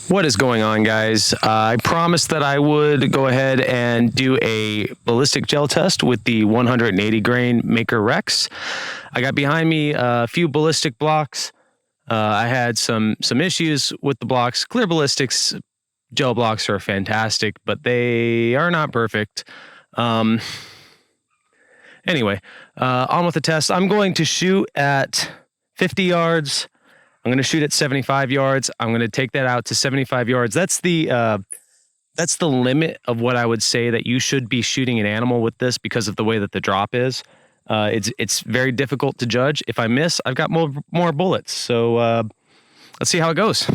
What is going on, guys? I promised that I would go ahead and do a ballistic gel test with the 180 grain Maker Rex. I got behind me a few ballistic blocks. I had some issues with the blocks. Clear ballistics gel blocks are fantastic, but they are not perfect. Anyway, on with the test. I'm going to shoot at 50 yards. I'm going to shoot at 75 yards. I'm going to take that out to 75 yards. That's the limit of what I would say that you should be shooting an animal with this because of the way that the drop is. It's very difficult to judge. If I miss, I've got more bullets. So let's see how it goes.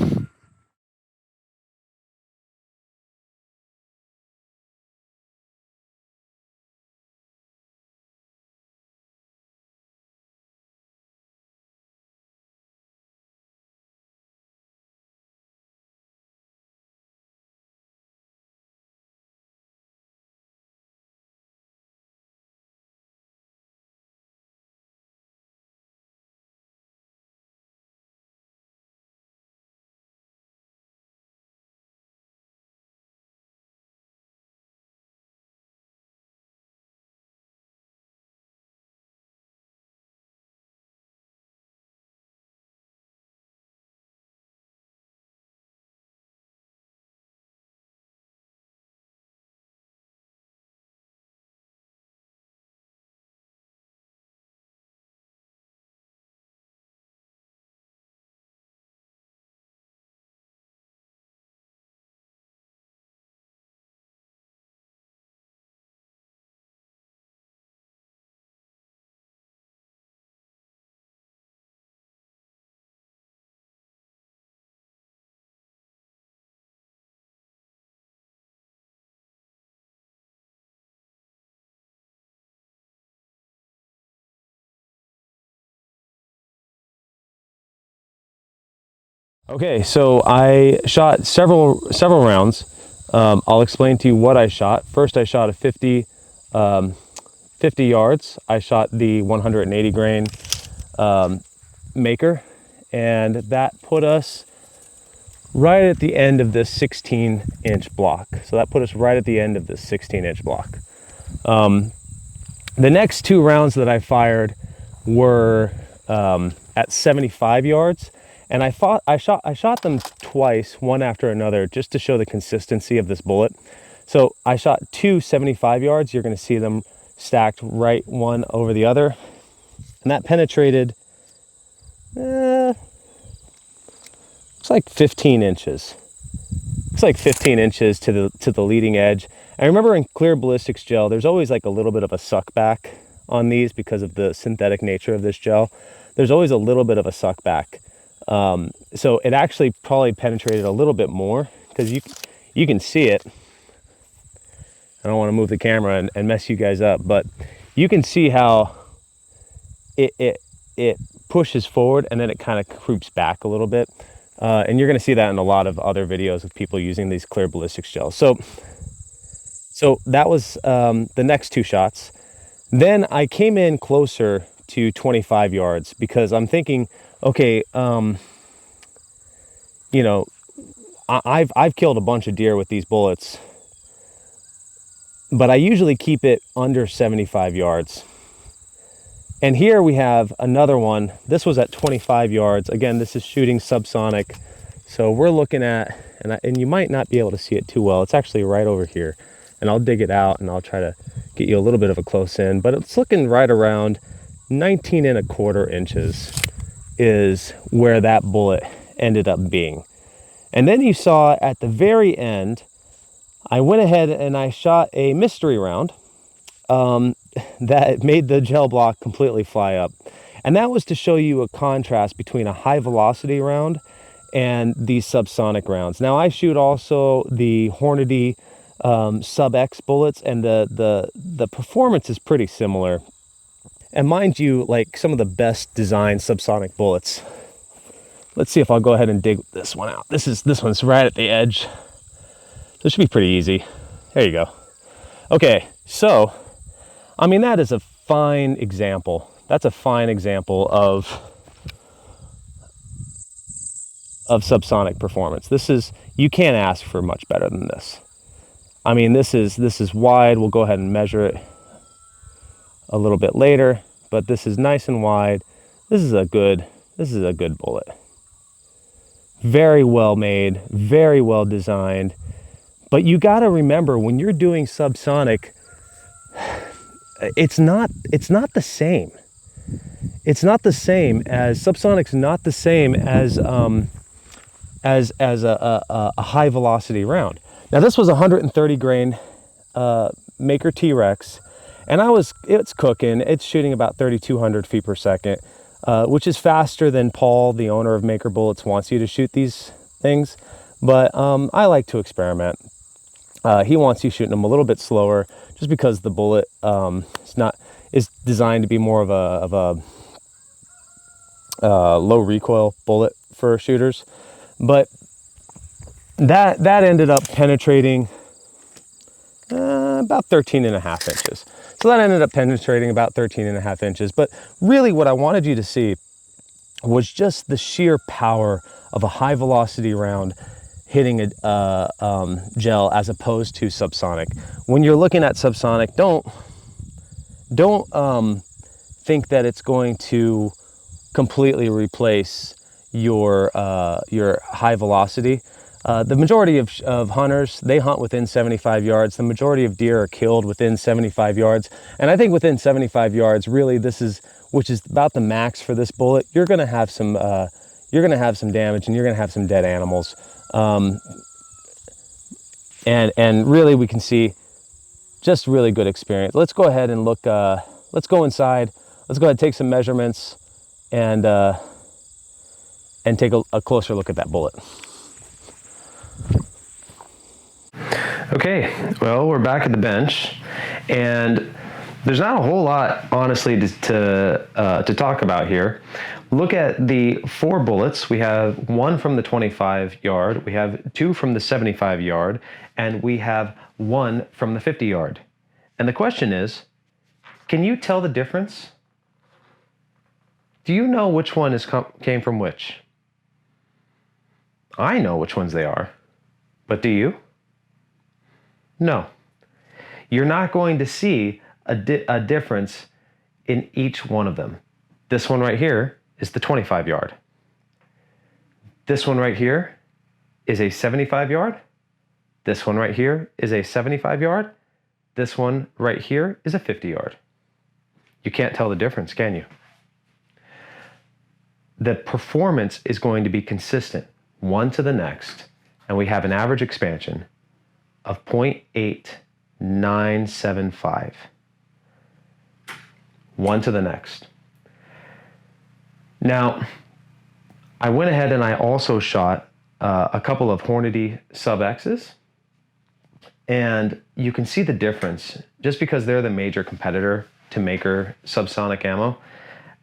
Okay, so I shot several rounds. I'll explain to you what I shot. First, I shot a 50 yards. I shot the 180 grain Maker, and that put us right at the end of this 16-inch block. So that put us right at the end of this 16-inch block. The next two rounds that I fired were at 75 yards. And I shot them twice, one after another, just to show the consistency of this bullet. So I shot two 75 yards. You're going to see them stacked right one over the other. And that penetrated, looks like 15 inches. Looks like 15 inches to the leading edge. I remember in clear ballistics gel, there's always like a little bit of a suck back on these because of the synthetic nature of this gel. There's always a little bit of a suck back. So it actually probably penetrated a little bit more because you can see it. I don't want to move the camera and mess you guys up, but you can see how it pushes forward and then it kind of creeps back a little bit. And you're going to see that in a lot of other videos of people using these clear ballistics gels. So that was the next two shots. Then I came in closer to 25 yards because I'm thinking, okay, you know, I've killed a bunch of deer with these bullets, but I usually keep it under 75 yards. And here we have another one. This was at 25 yards. Again, this is shooting subsonic. So we're looking at, and you might not be able to see it too well. It's actually right over here. And I'll dig it out and I'll try to get you a little bit of a close in, but it's looking right around 19¼ inches is where that bullet ended up being. And then you saw at the very end, I went ahead and I shot a mystery round that made the gel block completely fly up. And that was to show you a contrast between a high velocity round and these subsonic rounds. Now I shoot also the Hornady sub X bullets, and the performance is pretty similar. And mind you, like some of the best designed subsonic bullets. Let's see if I'll go ahead and dig this one out. This one's right at the edge. This should be pretty easy. There you go. Okay, so I mean that is a fine example. That's a fine example of subsonic performance. You can't ask for much better than this. I mean, this is wide. We'll go ahead and measure it a little bit later, but this is nice and wide. This is a good bullet. Very well made, very well designed. But you got to remember, when you're doing subsonic, it's not the same. It's not the same as subsonic's not the same as a high velocity round. Now this was 130 grain Maker T-Rex, and it's cooking. It's shooting about 3,200 feet per second, which is faster than Paul, the owner of Maker Bullets, wants you to shoot these things. But I like to experiment. He wants you shooting them a little bit slower, just because the bullet is designed to be more of a low recoil bullet for shooters. But that ended up penetrating about 13.5 inches. So that ended up penetrating about 13.5 inches. But really what I wanted you to see was just the sheer power of a high velocity round hitting a gel as opposed to subsonic. When you're looking at subsonic, don't think that it's going to completely replace your high velocity. The majority of hunters, they hunt within 75 yards. The majority of deer are killed within 75 yards. And I think within 75 yards, really, which is about the max for this bullet, you're gonna have some damage, and you're gonna have some dead animals. And really we can see just really good experience. Let's go ahead and look, let's go inside. Let's go ahead and take some measurements and take a closer look at that bullet. Okay, well, we're back at the bench, and there's not a whole lot, honestly, to talk about here. Look at the 4 bullets. We have 1 from the 25 yard, we have 2 from the 75 yard, and we have 1 from the 50 yard. And the question is, can you tell the difference? Do you know which one came from which? I know which ones they are, but do you? No. You're not going to see a difference in each one of them. This one right here is the 25 yard. This one right here is a 75 yard. This one right here is a 75 yard. This one right here is a 50 yard. You can't tell the difference, can you? The performance is going to be consistent, one to the next, and we have an average expansion of 0.8975. One to the next. Now, I went ahead and I also shot a couple of Hornady Sub X's, and you can see the difference just because they're the major competitor to Maker subsonic ammo.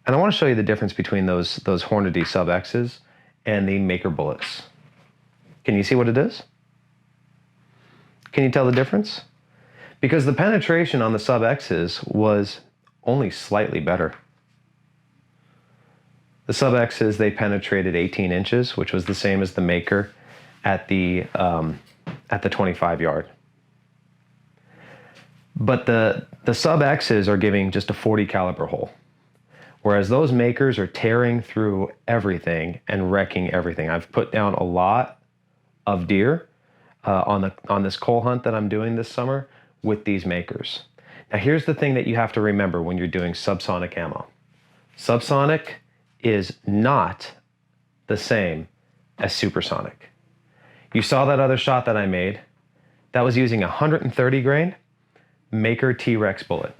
And I want to show you the difference between those Hornady Sub X's and the Maker bullets. Can you see what it is? Can you tell the difference? Because the penetration on the Sub X's was only slightly better. The Sub X's, they penetrated 18 inches, which was the same as the Maker at the 25 yard. But the Sub X's are giving just a 40 caliber hole, whereas those Makers are tearing through everything and wrecking everything. I've put down a lot of deer on this coal hunt that I'm doing this summer with these Makers. Now here's the thing that you have to remember when you're doing subsonic ammo. Subsonic is not the same as supersonic. You saw that other shot that I made. That was using a 130 grain Maker T-Rex bullet.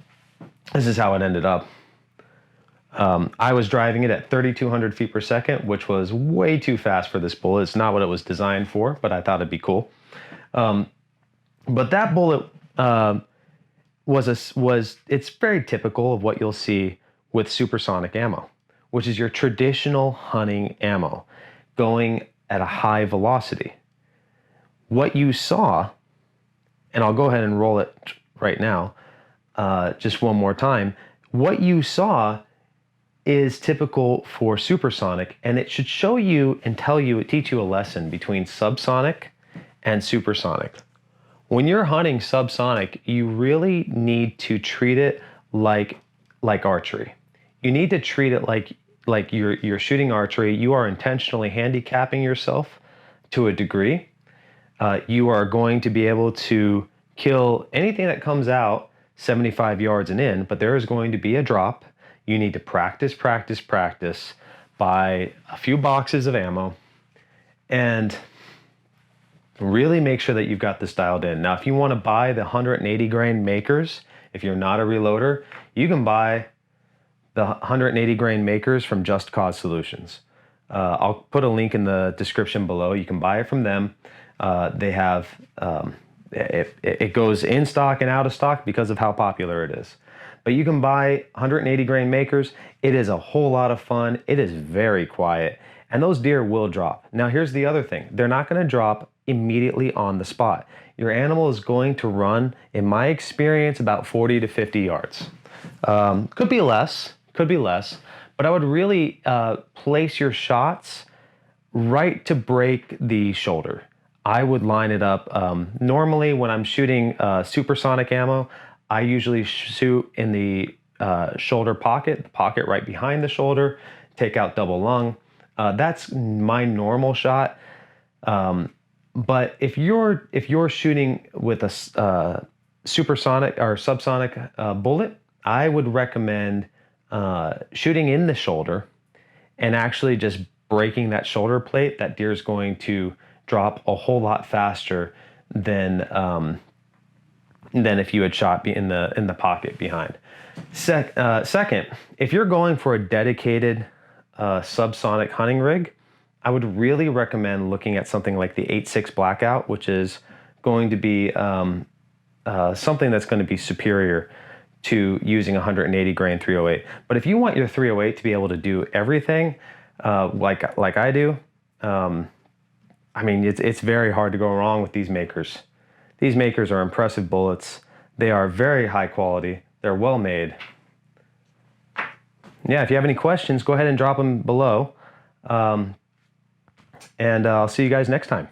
This is how it ended up. I was driving it at 3,200 feet per second, which was way too fast for this bullet. It's not what it was designed for, but I thought it'd be cool. But that bullet it's very typical of what you'll see with supersonic ammo, which is your traditional hunting ammo going at a high velocity. What you saw, and I'll go ahead and roll it right now, just one more time. What you saw is typical for supersonic, and it should show you and teach you a lesson between subsonic and supersonic. When you're hunting subsonic, you really need to treat it like archery. You need to treat it like you're shooting archery. You are intentionally handicapping yourself to a degree. You are going to be able to kill anything that comes out 75 yards and in, but there is going to be a drop. You need to practice, practice, practice, buy a few boxes of ammo, and really make sure that you've got this dialed in. Now, if you want to buy the 180 grain makers, if you're not a reloader, you can buy the 180 grain makers from Just Cause Solutions. I'll put a link in the description below. You can buy it from them. They have, it goes in stock and out of stock because of how popular it is. But you can buy 180 grain makers. It is a whole lot of fun. It is very quiet, and those deer will drop. Now, here's the other thing. They're not gonna drop immediately on the spot. Your animal is going to run, in my experience, about 40 to 50 yards. Could be less, but I would really place your shots right to break the shoulder. I would line it up. Normally, when I'm shooting supersonic ammo, I usually shoot in the shoulder pocket, the pocket right behind the shoulder, take out double lung. That's my normal shot. But if you're shooting with a supersonic or subsonic bullet, I would recommend shooting in the shoulder and actually just breaking that shoulder plate. That deer is going to drop a whole lot faster than if you had shot in the pocket behind. Second, if you're going for a dedicated subsonic hunting rig, I would really recommend looking at something like the 8.6 Blackout, which is going to be something that's going to be superior to using 180 grain 308. But if you want your 308 to be able to do everything like I do, I mean, it's very hard to go wrong with these makers. These makers are impressive bullets. They are very high quality. They're well made. Yeah, if you have any questions, go ahead and drop them below. And I'll see you guys next time.